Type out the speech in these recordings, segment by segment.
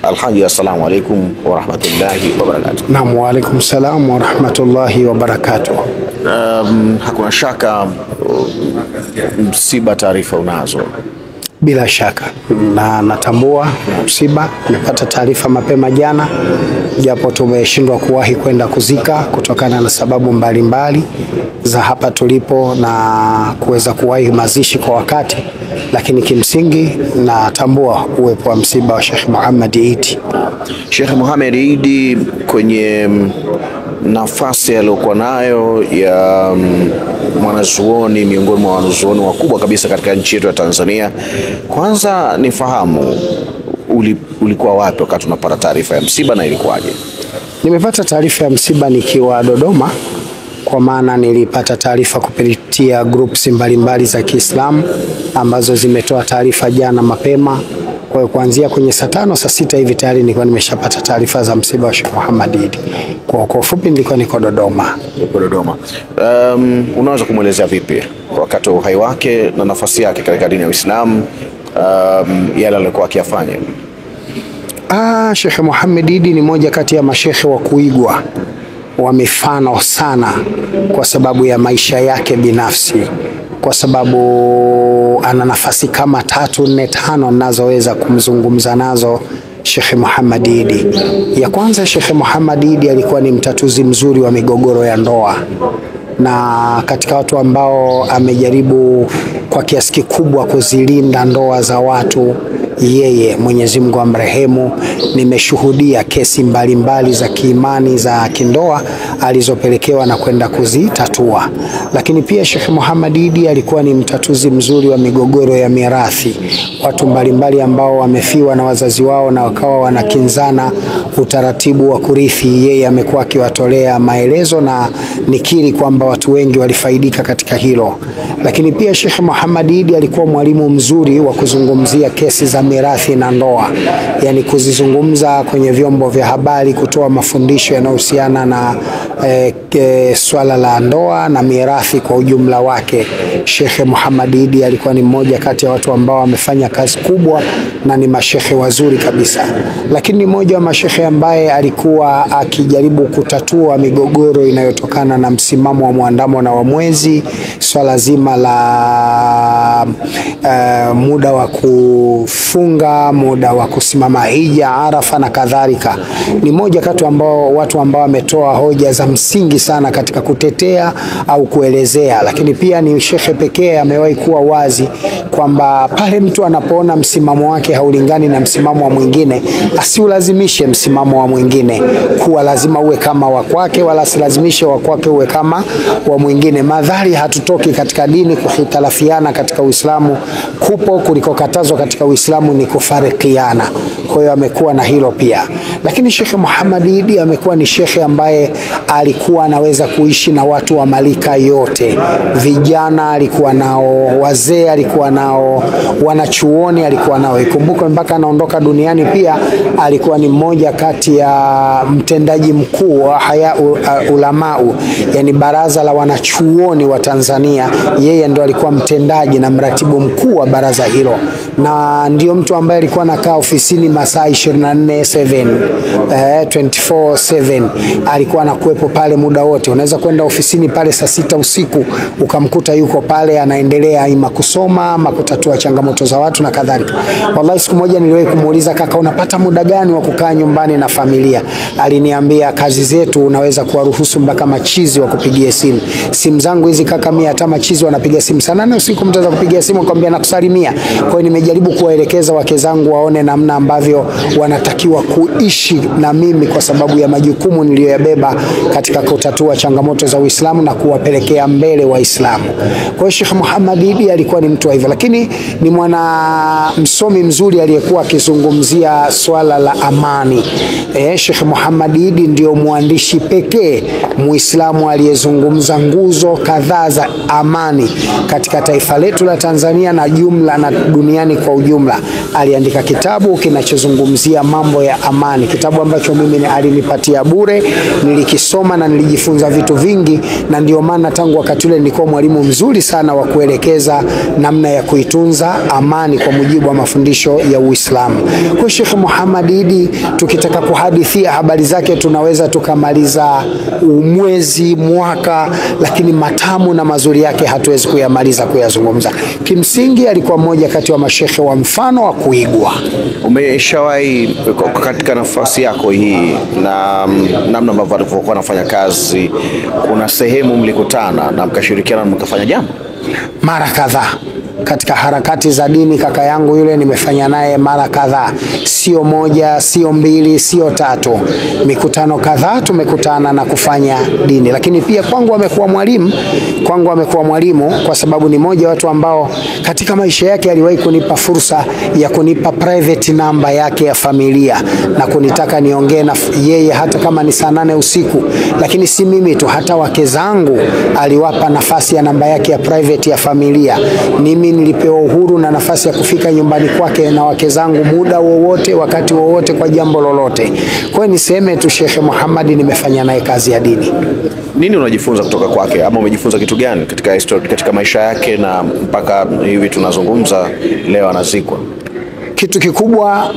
Alhaji, assalamu alaikum wa rahmatullahi wa barakatuh. Naam, wa alaikum salam wa rahmatullahi wa barakatuh. Hakuna shaka msiba taarifa unazo. Bila shaka na natambua msiba. Nimepata taarifa mapema jana, japo tumeshindwa kuwahi kwenda kuzika kutokana na sababu mbalimbali za hapa tulipo na kuweza kuwahi mazishi kwa wakati, lakini kimsingi natambua uwepo wa msiba wa Sheikh Muhammad Idi. Sheikh Muhammad Idi kwenye nafasi aliyokuwa nayo ya mwanazuoni miongoni mwa wanazuoni wakubwa kabisa katika nchi yetu ya Tanzania, kwanza nifahamu ulikuwa wapi wakati unapata taarifa ya msiba na ilikuwaje? Nimepata taarifa ya msiba nikiwa Dodoma, kwa maana nilipata taarifa kupitia groups mbalimbali za Kiislamu ambazo zimetoa taarifa jana mapema. Kwa hiyo kuanzia kwenye saa 5 saa 6 hivi tayari nilikuwa nimeshapata taarifa za msiba wa Sheikh Muhammad Idi. Kwa ufupi nilikuwa niko Dodoma. Unaweza kumuelezea vipi wakati wa uhai wake na nafasi yake katika dini ya Uislamu, yale alikuwa akiyafanya? Sheikh Muhammad Idi ni moja kati ya mashehe wa kuigwa wa mifano sana, kwa sababu ya maisha yake binafsi, kwa sababu ana nafasi kama 3, 4, 5 ninazoweza kumzungumza nazo Sheikh Muhammad Idi. Ya kwanza, Sheikh Muhammad Idi alikuwa ni mtatuzi mzuri wa migogoro ya ndoa, na katika watu ambao amejaribu kwa kiasi kikubwa kuzilinda ndoa za watu, yeye Mwenyezi Mungu amrehemu, nimeshuhudia kesi mbalimbali za kiimani za kindoa alizopelekewa na kwenda kuzitatua. Lakini pia Sheikh Muhammad Idi alikuwa ni mtatuzi mzuri wa migogoro ya mirathi. Watu mbalimbali ambao wamefiwa na wazazi wao na wakawa wanakinzana utaratibu wa kurithi, yeye amekuwa akiwatolea maelezo na nikiri kwamba watu wengi walifaidika katika hilo. Lakini pia Sheikh Muhammad Idi alikuwa mwalimu mzuri wa kuzungumzia kesi za mirathi na ndoa, yani kuzizungumza kwenye vyombo vya habari, kutoa mafundisho yanayohusiana na swala la ndoa na mirathi kwa ujumla wake. Sheikh Muhammad Idi alikuwa ni mmoja kati ya watu ambao wamefanya kazi kubwa na ni mashehe wazuri kabisa. Lakini ni mmoja wa mashehe ambaye alikuwa akijaribu kutatua migogoro inayotokana na msimamo wa mwandamo na wa mwezi, swala zima la muda wa kufunga, muda wa kusimama hija, Arafa na kadhalika. Ni moja kati ambao watu ambao wametoa hoja za msingi sana katika kutetea au kuelezea. Lakini pia ni shekhe pekee amewahi kuwa wazi kwamba pale mtu anapoona msimamo wake haulingani na msimamo wa mwingine, asiulazimishe msimamo wa mwingine kuwa lazima uwe kama wa kwake, wala asilazimishe wa kwake uwe kama wa mwingine. Madhari hatutoki katika dini kuhitalafiana katika Uislamu kupo, kulikokatazwa katika Uislamu ni kufarikiana. Kwa hiyo amekuwa na hilo pia. Lakini Sheikh Muhammad Idi amekuwa ni shekhe ambaye alikuwa anaweza kuishi na watu wa malika yote. Vijana alikuwa nao, wazee alikuwa nao, wanachuoni alikuwa nao. Ikumbuke mpaka anaondoka duniani pia alikuwa ni mmoja kati ya mtendaji mkuu wa haya ulamau, yani baraza la wanachuoni wa Tanzania. Yeye ndo alikuwa mtendaji na mratibu mkuu wa baraza hilo, na ndio mtu ambaye alikuwa anakaa ofisini masaa 24/7 alikuwa anakuepo pale muda wote. Unaweza kwenda ofisini pale saa 6 usiku ukamkuta yuko pale anaendelea ima kusoma ama kutatua changamoto za watu na kadhalika. Wallahi, siku moja niliwahi kumuuliza, kaka, unapata muda gani wa kukaa nyumbani na familia? Aliniambia, kazi zetu unaweza kuwaruhusu mpaka machizi wa kupigia simu. Simu zangu hizi kaka, mimi hata machizi wanapiga simu saa 8 usiku, mtaweza kupigia simu akwambia nakusalimia. Kwa hiyo nimejaribu kuwaelekeza wake zangu waone namna ambavyo wanatakiwa kuishi na mimi kwa sababu ya majukumu niliyoyabeba katika kutatua changamoto za Uislamu na kuwapelekea mbele Waislamu. Kwa hiyo Sheikh Muhammad Idi alikuwa ni mtu wa hivyo, lakini ni mwana msomi mzuri aliyekuwa akizungumzia swala la amani. Sheikh Muhammad Idi ndio mwandishi pekee Muislamu aliyezungumza nguzo kadhaa za amani katika taifa letu la Tanzania na jumla na duniani duniani kwa ujumla. Aliandika kitabu kinachozungumzia mambo ya amani, kitabu ambacho mimi alinipatia bure, nilikisoma na nilijifunza vitu vingi, na ndio maana tangu wakati ule nilikuwa mwalimu mzuri sana wa kuelekeza namna ya kuitunza amani kwa mujibu wa mafundisho ya Uislamu. Kwa Sheikh Muhammad Idi, tukitaka kuhadithia habari zake tunaweza tukamaliza mwezi, mwaka, lakini matamu na mazuri yake hatuwezi kuyamaliza kuyazungumza. Kimsingi alikuwa mmoja kati wa mashekhe wa mfano wa kuigwa. Umeshawahi katika nafasi yako hii na namna ambavyo alivyokuwa anafanya kazi, kuna sehemu mlikutana na mkashirikiana na mkafanya jambo? Mara kadhaa katika harakati za dini. Kaka yangu yule nimefanya naye mara kadhaa, sio moja, sio mbili, sio tatu, mikutano kadhaa tumekutana na kufanya dini. Lakini pia kwangu amekuwa mwalimu, kwa sababu ni moja watu ambao katika maisha yake aliwahi kunipa fursa ya kunipa private number yake ya familia na kunitaka niongee na yeye hata kama ni saa 8 usiku. Lakini si mimi tu, hata wake zangu aliwapa nafasi ya namba yake ya private ya familia. Mimi nilipewa uhuru na nafasi ya kufika nyumbani kwake na wake zangu muda wowote, wakati wowote, kwa jambo lolote. Kwa hiyo niseme tu Sheikh Muhammad nimefanya naye kazi ya dini. Nini unajifunza kutoka kwake, ama umejifunza kitu gani katika maisha yake na mpaka hivi tunazungumza leo anazikwa? Kitu kikubwa,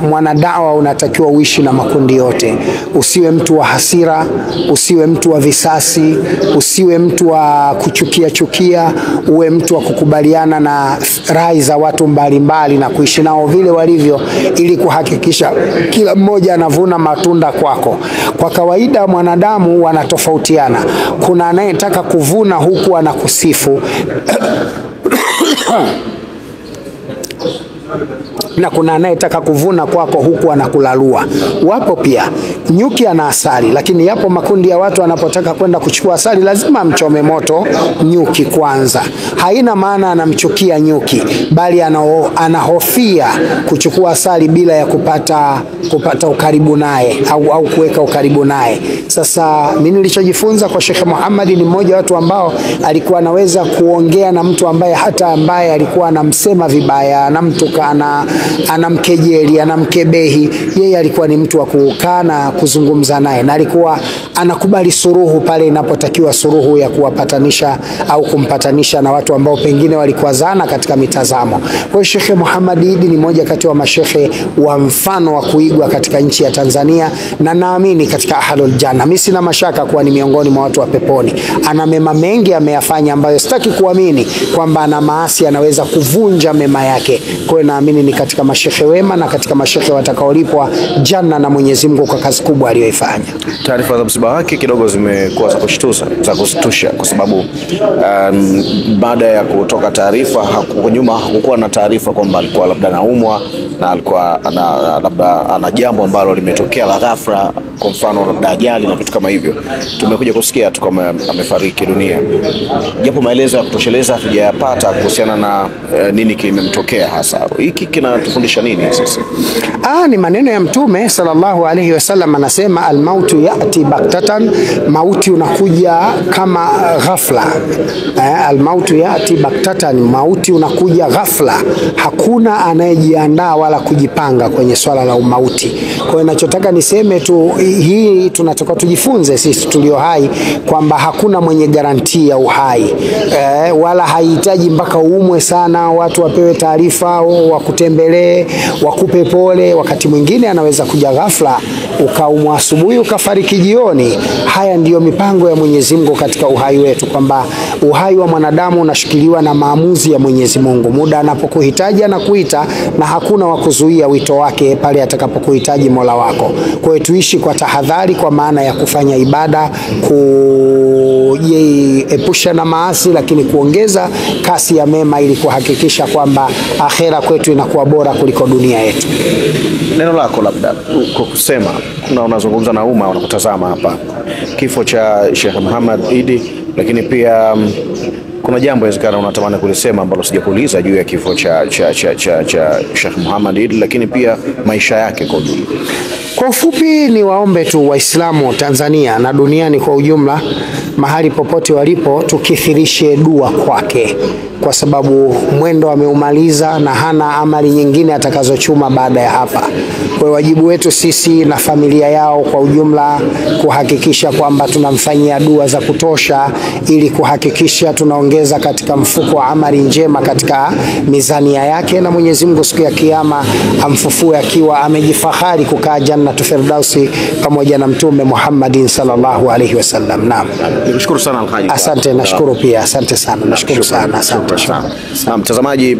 mwana dawa unatakiwa uishi na makundi yote. Usiwe mtu wa hasira, usiwe mtu wa visasi, usiwe mtu wa kuchukia, uwe mtu wa kukubaliana na rai za watu mbalimbali na kuishi nao vile walivyo, ili kuhakikisha kila mmoja anavuna matunda kwako. Kwa kawaida mwanadamu wanatofautiana. Kuna anayetaka kuvuna huku anakusifu na kuna anayetaka kuvuna kwako huku anakulalua. Wapo pia nyuki ana asali, lakini yapo makundi ya watu anapotaka kwenda kuchukua asali lazima amchome moto nyuki kwanza. Haina maana anamchukia nyuki, bali anahofia kuchukua asali bila ya kupata ukaribu naye au kuweka ukaribu naye. Sasa mimi nilichojifunza kwa Sheikh Muhammad ni mmoja watu ambao alikuwa anaweza kuongea na mtu ambaye alikuwa anamsema vibaya, anamtukana, anamkejeli, anamkebehi, yeye alikuwa ni mtu wa kukaa na kuzungumza naye, na alikuwa anakubali suruhu pale inapotakiwa suruhu ya kuwapatanisha au kumpatanisha na watu ambao pengine walikwazana katika mitazamo. Kwa hiyo Sheikh Muhammad Idi ni moja kati wa mashekhe wa mfano wa kuigwa katika nchi ya Tanzania, na naamini katika ahlul janna. Mimi sina mashaka kuwa ni miongoni mwa watu wa peponi. Ana mema mengi ameyafanya ambayo sitaki kuamini kwamba ana maasi anaweza kuvunja mema yake. Kwa hiyo naamini ni katika mashekhe wema na katika mashekhe watakaolipwa janna na Mwenyezi Mungu kwa kazi kubwa aliyoifanya. Taarifa za msiba wake kidogo zimekuwa za kushtusha kwa sababu baada ya kutoka taarifa nyuma hakukuwa na taarifa kwamba alikuwa labda anaumwa na alikuwa labda ana jambo ambalo limetokea la ghafla, kwa mfano labda ajali na vitu kama hivyo. Tumekuja kusikia tu kama amefariki dunia, japo maelezo ya kutosheleza hatujayapata kuhusiana na nini kimemtokea hasa. Hiki kinatufundisha nini sasa? Ni maneno ya Mtume sallallahu alayhi wasallam, anasema almautu yati baktatan, mauti unakuja kama ghafla. Almautu yati baktatan, mauti unakuja ghafla. Hakuna anayejiandaa wala kujipanga kwenye swala la umauti. Kwa hiyo ninachotaka niseme tu, hii tunatoka tujifunze sisi tulio hai kwamba hakuna mwenye garantia ya uhai, wala haihitaji mpaka uumwe sana watu wapewe taarifa, wakutembelee, wakupe pole. Wakati mwingine anaweza kuja ghafla, ukaumwa asubuhi ukafariki jioni. Haya ndiyo mipango ya Mwenyezi Mungu katika uhai wetu, kwamba uhai wa mwanadamu unashikiliwa na maamuzi ya Mwenyezi Mungu. Muda anapokuhitaji anakuita, na hakuna wa kuzuia wito wake pale atakapokuhitaji Mola wako. Kwa hiyo tuishi kwa tahadhari, kwa maana ya kufanya ibada, kujiepusha na maasi, lakini kuongeza kasi ya mema ili kuhakikisha kwamba akhera kwetu inakuwa bora kuliko dunia yetu. Neno lako labda kwa kusema, unazungumza na umma unakutazama hapa, kifo cha Sheikh Muhammad Idi, lakini pia kuna jambo inawezekana unatamani kulisema ambalo sijakuuliza juu ya kifo cha Sheikh Muhammad Idi, lakini pia maisha yake kwa ujumla. Kwa ufupi ni waombe tu Waislamu Tanzania na duniani kwa ujumla, mahali popote walipo, tukithirishe dua kwake, kwa sababu mwendo ameumaliza na hana amali nyingine atakazochuma baada ya hapa. Kwa wajibu wetu sisi na familia yao kwa ujumla kuhakikisha kwamba tunamfanyia dua za kutosha, ili kuhakikisha tunaongeza katika mfuko wa amali njema katika mizania yake, na Mwenyezi Mungu siku ya Kiyama amfufue akiwa amejifahari kukaa Jannatu Firdausi pamoja na Mtume Muhammadin sallallahu alaihi wasallam. Naam. Nikushukuru sana Alhaji. Asante, nashukuru pia. Asante sana. Nashukuru sana. Asante sana. Mtazamaji